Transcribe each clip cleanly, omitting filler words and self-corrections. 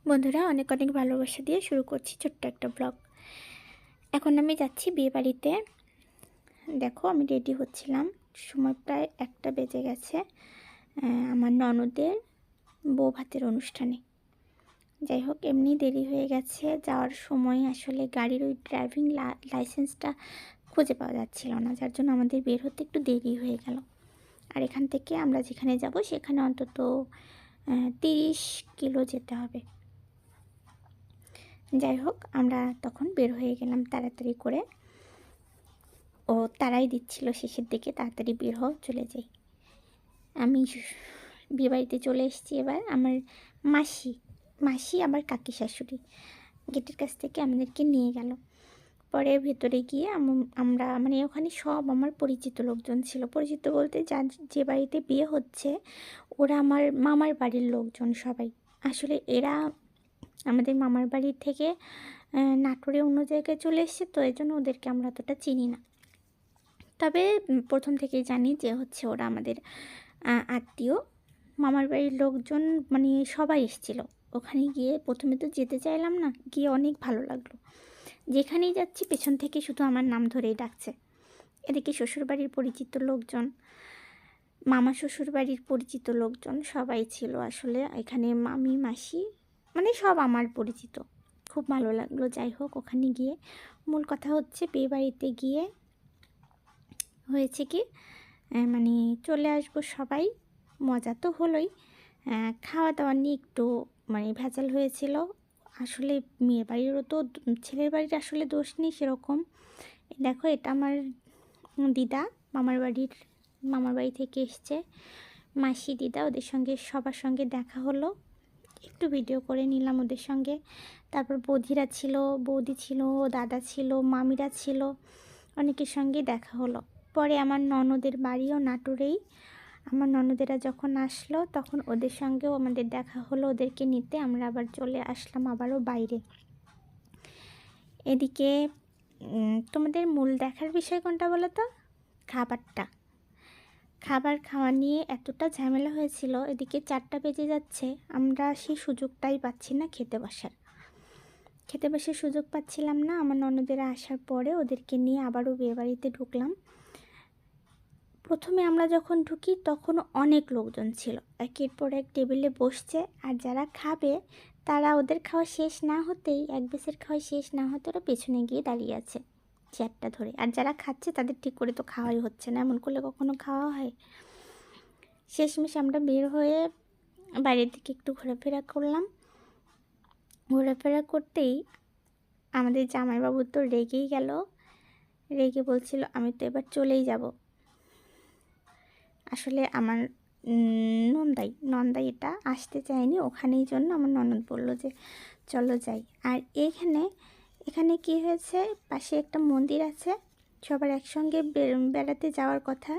বন্ধুরা অনেক অনেক ভালোবাসা দিয়ে শুরু করছি ছোট্ট একটা ব্লগ। এখন আমি যাচ্ছি বিয়ে বাড়িতে। দেখো আমি রেডি হচ্ছিলাম, সময় প্রায় 1টা বেজে গেছে। আমার ননদের বউ ভাতের অনুষ্ঠানে। যাই হোক, এমনি দেরি হয়ে গেছে। যাওয়ার সময় আসলে গাড়ির ওই ড্রাইভিং লাইসেন্সটা খুঁজে পাওয়া যাচ্ছিল না, যার জন্য আমাদের বের হতে একটু দেরি হয়ে গেল। আর এখান থেকে আমরা যেখানে যাব সেখানে অন্তত 30 কিলো যেতে হবে। যাই হোক, আমরা তখন বের হয়ে গেলাম তাড়াতাড়ি করে। ও তারাই দিচ্ছিল শেষের দিকে, তাড়াতাড়ি বের হও, চলে যাই। আমি বিয়েবাড়িতে চলে এসেছি। এবার আমার মাসি আবার কাকি শাশুড়ি গেটের কাছ থেকে আমাদেরকে নিয়ে গেল। পরে ভেতরে গিয়ে আমরা মানে ওখানে সব আমার পরিচিত লোকজন ছিল। পরিচিত বলতে যে বাড়িতে বিয়ে হচ্ছে ওরা আমার মামার বাড়ির লোকজন সবাই। আসলে এরা আমাদের মামার বাড়ি থেকে নাটোরে অন্য জায়গায় চলে এসেছে, তো এই জন্য ওদেরকে আমরা অতটা চিনি না। তবে প্রথম থেকেই জানি যে হচ্ছে ওরা আমাদের আত্মীয়। মামার বাড়ির লোকজন মানে সবাই এসেছিলো। ওখানে গিয়ে প্রথমে তো যেতে চাইলাম না, গিয়ে অনেক ভালো লাগলো। যেখানেই যাচ্ছি পেছন থেকে শুধু আমার নাম ধরেই ডাকছে। এদিকে শ্বশুরবাড়ির পরিচিত লোকজন, মামা শ্বশুরবাড়ির পরিচিত লোকজন সবাই ছিল। আসলে এখানে মামি মাসি মানে সব আমার পরিচিত। খুব ভালো লাগলো। যাই হোক, ওখানে গিয়ে মূল কথা হচ্ছে বিয়ে বাড়িতে গিয়ে হয়েছে কি মানে চলে আসবো সবাই, মজা তো হলোই। খাওয়া দাওয়া নিয়ে একটু মানে ভেজাল হয়েছিল। আসলে মেয়ের বাড়িরও তো ছেলের বাড়ির আসলে দোষ নেই সেরকম। দেখো, এটা আমার দিদা মামার বাড়ি থেকে এসছে। মাসি দিদা, ওদের সঙ্গে সবার সঙ্গে দেখা হলো, একটু ভিডিও করে নিলাম ওদের সঙ্গে। তারপর বৌদিরা ছিল, বৌদি ছিল, দাদা ছিল, মামিরা ছিল, অনেকের সঙ্গে দেখা হলো। পরে আমার ননদের বাড়িও নাটোরেই। আমার ননদেরা যখন আসলো তখন ওদের সঙ্গেও আমাদের দেখা হলো। ওদেরকে নিতে আমরা আবার চলে আসলাম আবারও বাইরে। এদিকে তোমাদের মূল দেখার বিষয় কোনটা বলো তো? খাবার খাওয়া নিয়ে এতটা ঝামেলা হয়েছিল। এদিকে 4টা বেজে যাচ্ছে, আমরা সেই সুযোগটাই পাচ্ছি না খেতে বসার সুযোগ পাচ্ছিলাম না। আমার ননদেরা আসার পরে ওদেরকে নিয়ে আবারও বিয়েবাড়িতে ঢুকলাম। প্রথমে আমরা যখন ঢুকি তখন অনেক লোকজন ছিল, একের পর এক টেবিলে বসছে। আর যারা খাবে তারা ওদের খাওয়া শেষ না হতেই, এক বেসের খাওয়া শেষ না হতে ওরা পেছনে গিয়ে দাঁড়িয়ে আছে চেয়ারটা ধরে। আর যারা খাচ্ছে তাদের ঠিক করে তো খাওয়াই হচ্ছে না, এমন করলে কখনো খাওয়া হয়? শেষমেশ আমরা বের হয়ে বাইরের দিকে একটু ঘোরাফেরা করলাম। ঘোরাফেরা করতেই আমাদের জামাইবাবু তো রেগেই গেল। রেগে বলছিল আমি তো এবার চলেই যাব। আসলে আমার নন্দাই এটা আসতে চায়নি, ওখানেই জন্য আমার ননদ বলল যে চলো যাই। আর এখানে কি হয়েছে, পাশে একটা মন্দির আছে, সবার একসঙ্গে বেড়াতে যাওয়ার কথা,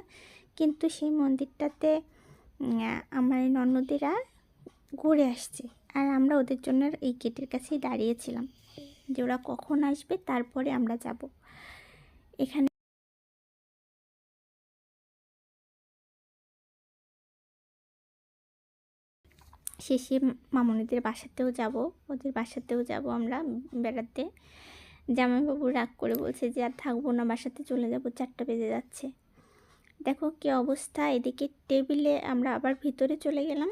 কিন্তু সেই মন্দিরটাতে আমার ননদেরা ঘুরে আসছে। আর আমরা ওদের জন্য এই গেটের কাছেই দাঁড়িয়েছিলাম যে ওরা কখন আসবে তারপরে আমরা যাব। এখানে শেষে মামনিদের বাসাতেও যাব, ওদের বাসাতেও যাব আমরা বেড়াতে। জামাইবাবু রাগ করে বলছে যে আর থাকবো না, বাসাতে চলে যাব, 4টা বেজে যাচ্ছে। দেখো কী অবস্থা। এদিকে টেবিলে আমরা আবার ভিতরে চলে গেলাম,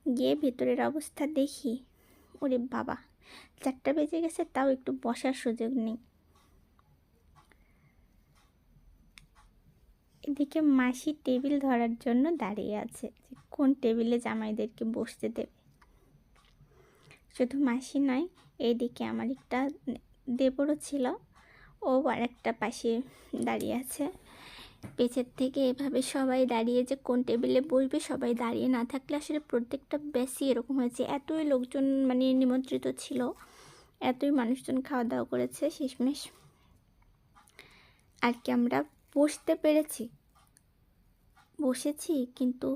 গিয়ে ভিতরের অবস্থা দেখি, ওরে বাবা, 4টা বেজে গেছে তাও একটু বসার সুযোগ নেই। এদিকে মাসি টেবিল ধরার জন্য দাঁড়িয়ে আছে যে কোন টেবিলে জামাইদেরকে বসতে দেবে। শুধু মাসি নয়, এইদিকে আমার একটা দেবরও ছিল, ও আর একটা পাশে দাঁড়িয়ে আছে। পেছের থেকে এভাবে সবাই দাঁড়িয়ে যে কোন টেবিলে বসবে, সবাই দাঁড়িয়ে না থাকলে আসলে প্রত্যেকটা বেশি এরকম হয়েছে। এতই লোকজন মানে নিমন্ত্রিত ছিল, এতই মানুষজন খাওয়া দাওয়া করেছে, শেষমেশ আর কি আমরা বসতে বসেছি, কিন্তু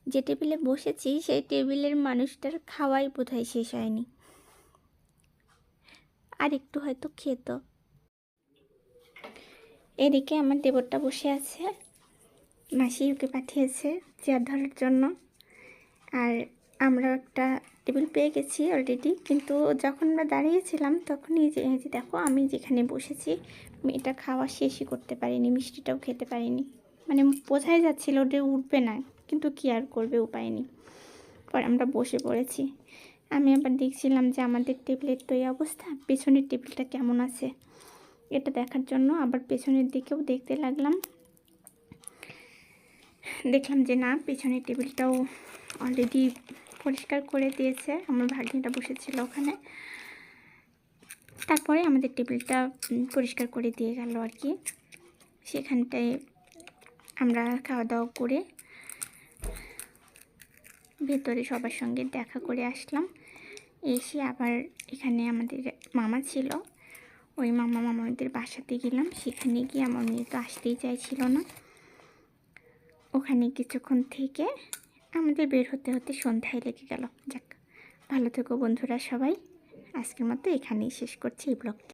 যে টেবিলে বসেছি সেই টেবিলের মানুষটার খাওয়াই বোধহয় শেষ হয়নি, আর একটু হয়তো খেত। এদিকে আমার দেবরটা বসে আছে, মাসি ওকে পাঠিয়েছে চেয়ার ধরার জন্য। আর আমরা একটা টেবিল পেয়ে গেছি অলরেডি, কিন্তু যখন আমরা দাঁড়িয়েছিলাম তখনই এই যে দেখো আমি যেখানে বসেছি মেয়েটা খাওয়া শেষই করতে পারিনি, মিষ্টিটাও খেতে পারিনি। মানে বোঝাই যাচ্ছিল ওটা উঠবে না, কিন্তু কী আর করবে, উপায় নেই। পরে আমরা বসে পড়েছি। আমি আবার দেখছিলাম যে আমাদের টেবিলের তো এই অবস্থা, পেছনের টেবিলটা কেমন আছে এটা দেখার জন্য আবার পেছনের দিকেও দেখতে লাগলাম। দেখলাম যে না, পেছনের টেবিলটাও অলরেডি পরিষ্কার করে দিয়েছে, আমার ভাগ্নিটা বসেছিল ওখানে। তারপরে আমাদের টেবিলটা পরিষ্কার করে দিয়ে গেল আর কি। সেখানটায় আমরা খাওয়া দাওয়া করে ভেতরে সবার সঙ্গে দেখা করে আসলাম। এসে আবার এখানে আমাদের মামা ছিল, ওই মামাদের বাসাতে গেলাম। সেখানে গিয়ে আমার মেয়ে তো আসতেই চাইছিল না। ওখানে কিছুক্ষণ থেকে আমাদের বের হতে হতে সন্ধ্যায় লেগে গেল। যাক, ভালো থেকো বন্ধুরা সবাই। আজকের মতো এখানেই শেষ করছি এই ব্লগটি।